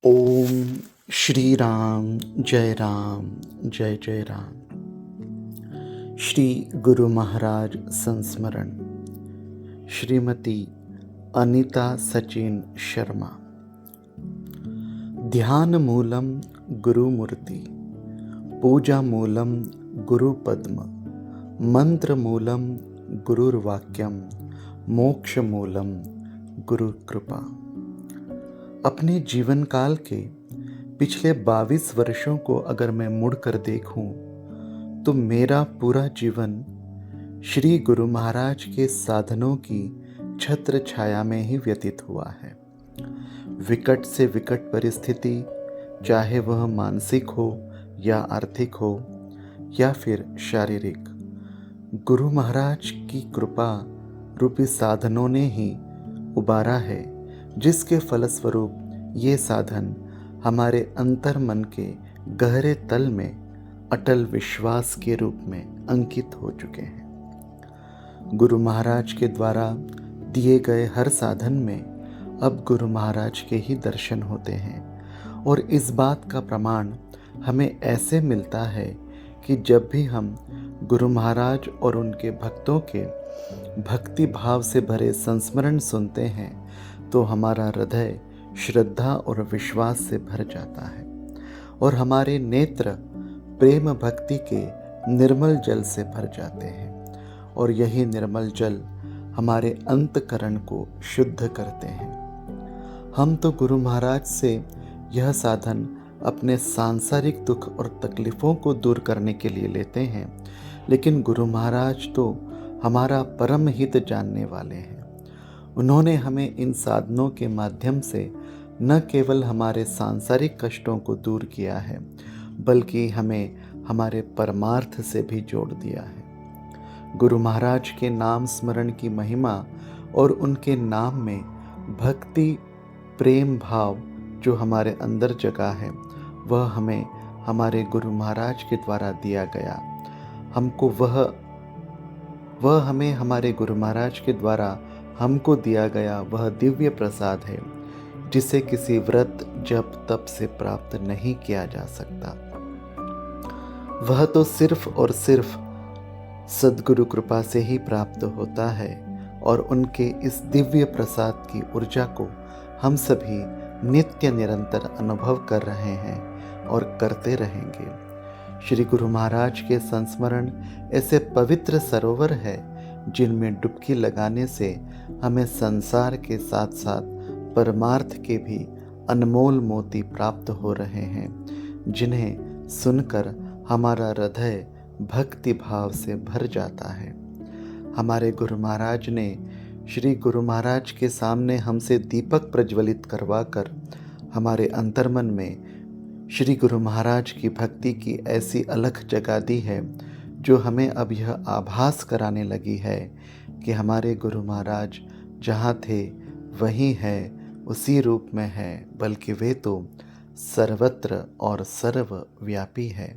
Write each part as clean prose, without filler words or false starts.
ओम श्री राम जय जय राम। श्री गुरु महाराज संस्मरण। श्रीमती अनीता सचिन शर्मा। ध्यान मूलम गुरु मूर्ति, पूजा मूलम गुरु पद्म, मंत्र मूलम गुरुर्वाक्यम, मोक्ष मूलम गुरु कृपा। अपने जीवन काल के पिछले 22 वर्षों को अगर मैं मुड़कर देखूं तो मेरा पूरा जीवन श्री गुरु महाराज के साधनों की छत्र छाया में ही व्यतीत हुआ है। विकट से विकट परिस्थिति, चाहे वह मानसिक हो या आर्थिक हो या फिर शारीरिक, गुरु महाराज की कृपा रूपी साधनों ने ही उबारा है, जिसके फलस्वरूप ये साधन हमारे अंतर मन के गहरे तल में अटल विश्वास के रूप में अंकित हो चुके हैं। गुरु महाराज के द्वारा दिए गए हर साधन में अब गुरु महाराज के ही दर्शन होते हैं, और इस बात का प्रमाण हमें ऐसे मिलता है कि जब भी हम गुरु महाराज और उनके भक्तों के भक्ति भाव से भरे संस्मरण सुनते हैं तो हमारा हृदय श्रद्धा और विश्वास से भर जाता है, और हमारे नेत्र प्रेम भक्ति के निर्मल जल से भर जाते हैं, और यही निर्मल जल हमारे अंतकरण को शुद्ध करते हैं। हम तो गुरु महाराज से यह साधन अपने सांसारिक दुख और तकलीफ़ों को दूर करने के लिए लेते हैं, लेकिन गुरु महाराज तो हमारा परम हित जानने वाले हैं। उन्होंने हमें इन साधनों के माध्यम से न केवल हमारे सांसारिक कष्टों को दूर किया है, बल्कि हमें हमारे परमार्थ से भी जोड़ दिया है। गुरु महाराज के नाम स्मरण की महिमा और उनके नाम में भक्ति प्रेम भाव जो हमारे अंदर जगा है, वह हमें हमारे गुरु महाराज के द्वारा दिया गया। वह हमें हमारे गुरु महाराज के द्वारा हमको दिया गया वह दिव्य प्रसाद है, जिसे किसी व्रत जप तप से प्राप्त नहीं किया जा सकता। वह तो सिर्फ और सिर्फ सद्गुरु कृपा से ही प्राप्त होता है, और उनके इस दिव्य प्रसाद की ऊर्जा को हम सभी नित्य निरंतर अनुभव कर रहे हैं और करते रहेंगे। श्री गुरु महाराज के संस्मरण ऐसे पवित्र सरोवर है जिनमें डुबकी लगाने से हमें संसार के साथ साथ परमार्थ के भी अनमोल मोती प्राप्त हो रहे हैं, जिन्हें सुनकर हमारा हृदय भक्ति भाव से भर जाता है। हमारे गुरु महाराज ने श्री गुरु महाराज के सामने हमसे दीपक प्रज्वलित करवाकर हमारे अंतर्मन में श्री गुरु महाराज की भक्ति की ऐसी अलख जगा दी है, जो हमें अब यह आभास कराने लगी है कि हमारे गुरु महाराज जहाँ थे वहीं है, उसी रूप में है, बल्कि वे तो सर्वत्र और सर्वव्यापी है।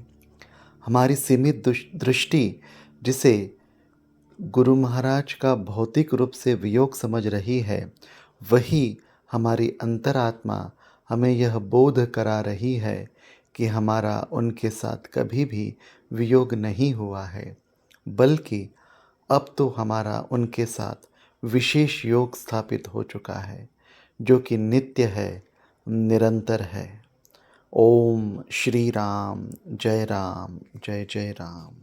हमारी सीमित दृष्टि जिसे गुरु महाराज का भौतिक रूप से वियोग समझ रही है, वही हमारी अंतरात्मा हमें यह बोध करा रही है कि हमारा उनके साथ कभी भी वियोग नहीं हुआ है, बल्कि अब तो हमारा उनके साथ विशेष योग स्थापित हो चुका है, जो कि नित्य है, निरंतर है। ओम श्री राम जय जय राम।